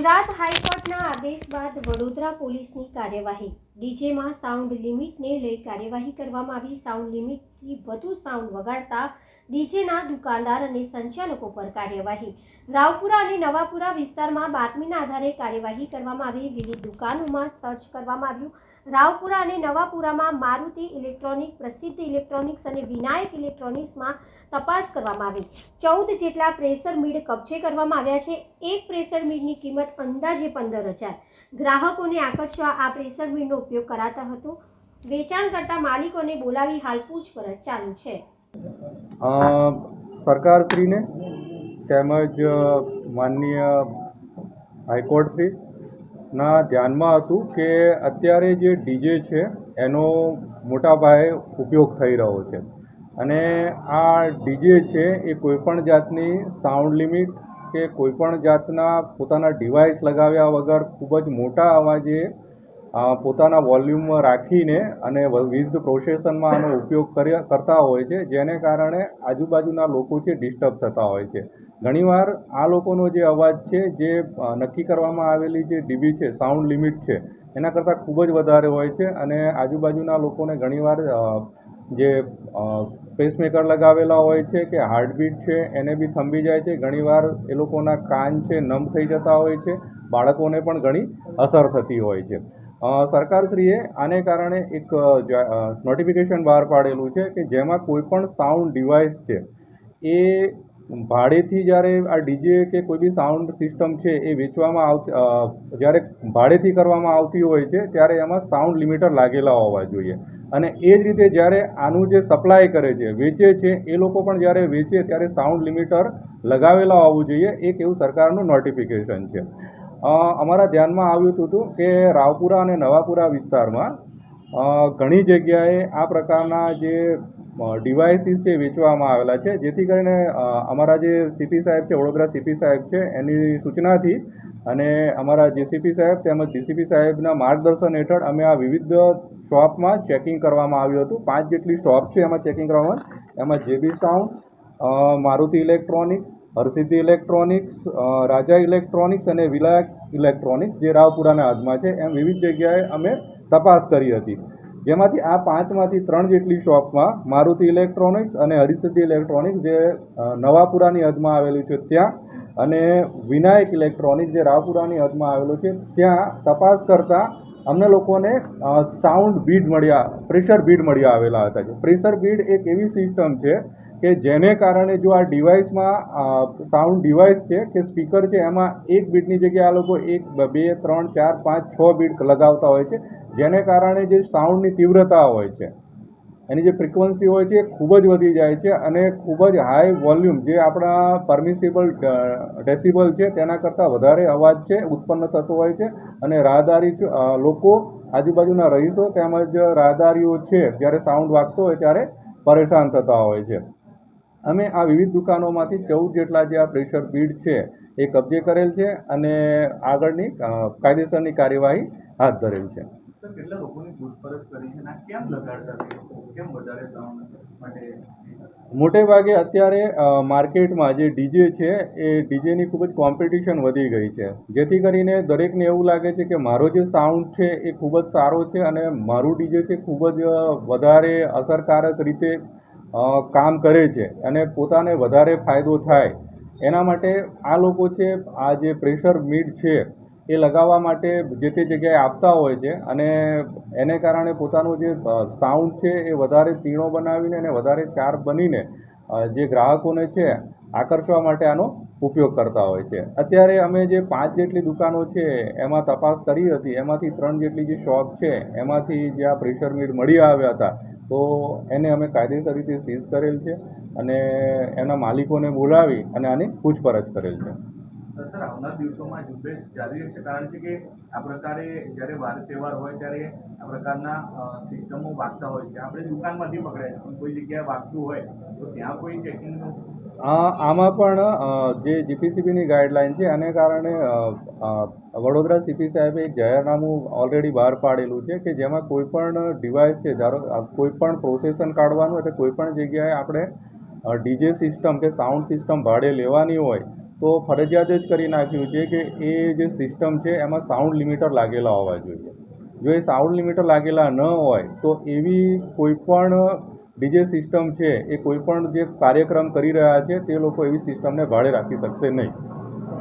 ગુજરાત હાઈકોર્ટના આદેશ બાદ વડોદરા પોલીસની કાર્યવાહી। ડીજેમાં સાઉન્ડ લિમિટને લઈ કાર્યવાહી કરવામાં આવી। સાઉન્ડ લિમિટથી વધુ સાઉન્ડ વગાડતા ડીજેના દુકાનદાર અને સંચાલકો પર કાર્યવાહી। રાવપુરા અને નવાપુરા વિસ્તારમાં બાતમીના આધારે કાર્યવાહી કરવામાં આવી। વિવિધ દુકાનોમાં સર્ચ કરવામાં આવ્યું। રાવપુરા અને નવાપુરામાં મારુતિ ઇલેક્ટ્રોનિક, પ્રસિદ્ધ ઇલેક્ટ્રોનિક્સ અને વિનાયક ઇલેક્ટ્રોનિક્સમાં તપાસ કરવામાં આવી। 14 જેટલા પ્રેશર મીડ કબજે કરવામાં આવ્યા છે। એક પ્રેશર મીડની કિંમત અંદાજે 15,000। ગ્રાહકોને આકર્ષવા આ પ્રેશર મીડનો ઉપયોગ કરાતો હતો। વેચાણ કરતા માલિકોને બોલાવી હાલ પૂછપરછ ચાલુ છે। સરકારશ્રીને તેમજ માનનીય હાઈકોર્ટશ્રીના ધ્યાનમાં હતું કે અત્યારે જે ડીજે છે એનો મોટા પાયે ઉપયોગ થઈ રહ્યો છે અને આ ડીજે છે એ કોઈપણ જાતની સાઉન્ડ લિમિટ કે કોઈપણ જાતના પોતાના ડિવાઇસ લગાવ્યા વગર ખૂબ જ મોટા અવાજે પોતાના વોલ્યુમમાં રાખીને અને વિવિધ પ્રોસેસનમાં આનો ઉપયોગ કરતા હોય છે, જેને કારણે આજુબાજુના લોકો છે ડિસ્ટર્બ થતા હોય છે। ઘણીવાર આ લોકોનો જે અવાજ છે જે નક્કી કરવામાં આવેલી જે ડીબી છે, સાઉન્ડ લિમિટ છે, એના કરતાં ખૂબ જ વધારે હોય છે અને આજુબાજુના લોકોને ઘણીવાર જે પેસમેકર લગાવેલા હોય છે કે હાર્ટબીટ છે એને બી થંભી જાય છે। ઘણીવાર એ લોકોના કાન છે નમ થઈ જતા હોય છે, બાળકોને પણ ઘણી અસર થતી હોય છે। સરકારશ્રીએ આને કારણે એક નોટિફિકેશન બહાર પાડેલું છે કે જેમાં કોઈ પણ સાઉન્ડ ડિવાઇસ છે એ ભાડેથી જ્યારે આ ડીજે કે કોઈ બી સાઉન્ડ સિસ્ટમ છે એ વેચવામાં જ્યારે ભાડેથી કરવામાં આવતી હોય છે ત્યારે એમાં સાઉન્ડ લિમિટર લાગેલા હોવા જોઈએ અને એ જ રીતે જ્યારે આનું જે સપ્લાય કરે છે, વેચે છે, એ લોકો પણ જ્યારે વેચે ત્યારે સાઉન્ડ લિમિટર લગાવેલા હોવું જોઈએ। એક એવું સરકારનું નોટિફિકેશન છે। અમારા ધ્યાનમાં આવ્યું હતું કે રાવપુરા અને નવાપુરા વિસ્તારમાં ઘણી જગ્યાએ આ પ્રકારના જે ડિવાઇસીસ છે વેચવામાં આવેલા છે, જેથી કરીને અમારા જે સીપી સાહેબ છે, વડોદરા સીપી સાહેબ છે, એની સૂચનાથી અને અમારા જેસીપી સાહેબ તેમજ ડીસીપી સાહેબના માર્ગદર્શન હેઠળ અમે આ વિવિધ શોપમાં ચેકિંગ કરવામાં આવ્યું હતું। 5 જેટલી શોપ છે એમાં ચેકિંગ કરવામાં, એમાં JB sound, Maruti electronics, Harsiddhi electronics, Raja electronics અને વિનાયક ઇલેક્ટ્રોનિક્સ જે રાવપુરાના હદમાં છે એમ વિવિધ જગ્યાએ અમે તપાસ કરી હતી, જેમાંથી આ 5માંથી 3 જેટલી શોપમાં મારુતિ ઇલેક્ટ્રોનિક્સ અને હરસિદ્ધિ ઇલેક્ટ્રોનિક્સ જે નવાપુરાની હદમાં આવેલું છે ત્યાં અને વિનાયક ઇલેક્ટ્રોનિક્સ જે રાવપુરાની હદમાં આવેલું છે ત્યાં તપાસ કરતાં અમને લોકોને સાઉન્ડ બીડ મળ્યા, પ્રેશર બીડ મળ્યા આવેલા હતા। પ્રેશર બીડ એક એવી સિસ્ટમ છે કે જેને કારણે જો આ ડિવાઇસમાં સાઉન્ડ ડિવાઇસ છે કે સ્પીકર છે એમાં એક બીટની જગ્યાએ આ લોકો 1, 2, 3, 4, 5, 6 બીટ લગાવતા હોય છે, જેને કારણે જે સાઉન્ડની તીવ્રતા હોય છે એની જે ફ્રિકવન્સી હોય છે એ ખૂબ જ વધી જાય છે અને ખૂબ જ હાઈ વોલ્યુમ જે આપણા પરમિસિબલ ડેસિબલ છે તેના કરતાં વધારે અવાજ છે ઉત્પન્ન થતો હોય છે અને રાહદારી લોકો, આજુબાજુના રહીશો તેમજ રાહદારીઓ છે જ્યારે સાઉન્ડ વાગતો હોય ત્યારે પરેશાન થતા હોય છે। અમે આ વિવિધ દુકાનોમાંથી 14 જેટલા જે આ પ્રેશર બીડ છે એ કબજે કરેલ છે અને આગળની કાયદેસરની કાર્યવાહી હાથ ધરેલ છે। કેટલા લોકોની પૂછપરછ કરી છે અને કેમ લગાડતા લોકો, કેમ વધારે સાઉન્ડ માટે? મોટે ભાગે અત્યારે માર્કેટમાં જે ડીજે છે એ ડીજેની ખૂબ જ કોમ્પિટિશન વધી ગઈ છે, જેથી કરીને દરેકને એવું લાગે છે કે મારો જે સાઉન્ડ છે એ ખૂબ જ સારો છે અને મારું ડીજે છે ખૂબ જ વધારે અસરકારક રીતે કામ કરે છે અને પોતાને વધારે ફાયદો થાય એના માટે આ લોકો છે આ જે પ્રેશર મીડ છે એ લગાવવા માટે જે તે જગ્યાએ આપતા હોય છે અને એને કારણે પોતાનું જે સાઉન્ડ છે એ વધારે તીણો બનાવીને અને વધારે શાર્પ બનીને જે ગ્રાહકોને છે આકર્ષવા માટે આનો ઉપયોગ કરતા હોય છે। અત્યારે અમે જે 5 જેટલી દુકાનો છે એમાં તપાસ કરી હતી, એમાંથી 3 જેટલી જે શોપ છે એમાંથી જે આ પ્રેશર મીડ મળી આવ્યા હતા તો એને અમે કાયદેસર રીતે સીઝ કરેલ છે અને એના માલિકોને બોલાવી અને આની પૂછપરછ કરેલ છે। સર, આવનાર દિવસોમાં ઝુંબેશ જારી રહેશે, કારણ કે આ પ્રકારે જ્યારે વાર તહેવાર હોય ત્યારે આ પ્રકારના સિસ્ટમો વાગતા હોય છે। આપણે દુકાનમાંથી પકડાય છે, કોઈ જગ્યાએ વાગતું હોય તો ત્યાં કોઈ ચેકિંગનું આમાં પણ જે જીપીસીબીની ગાઈડલાઈન છે આને કારણે વડોદરા સીપી સાહેબે એક જાહેરનામું ઓલરેડી બહાર પાડેલું છે કે જેમાં કોઈ પણ ડિવાઇસ છે, ધારો કોઈ પણ પ્રોસેસન કાઢવાનું એટલે કોઈ પણ જગ્યાએ આપણે ડીજે સિસ્ટમ કે સાઉન્ડ સિસ્ટમ ભાડે લેવાની હોય તો ફરજિયાત જ કરી નાખ્યું છે કે એ જે સિસ્ટમ છે એમાં સાઉન્ડ લિમિટર લાગેલા હોવા જોઈએ. જો એ સાઉન્ડ લિમિટર લાગેલા ન હોય તો એવી કોઈ પણ ડીજે સિસ્ટમ છે એ કોઈ પણ જે કાર્યક્રમ કરી રહ્યા છે તે લોકો એવી સિસ્ટમને ભાડે રાખી શકશે નહીં.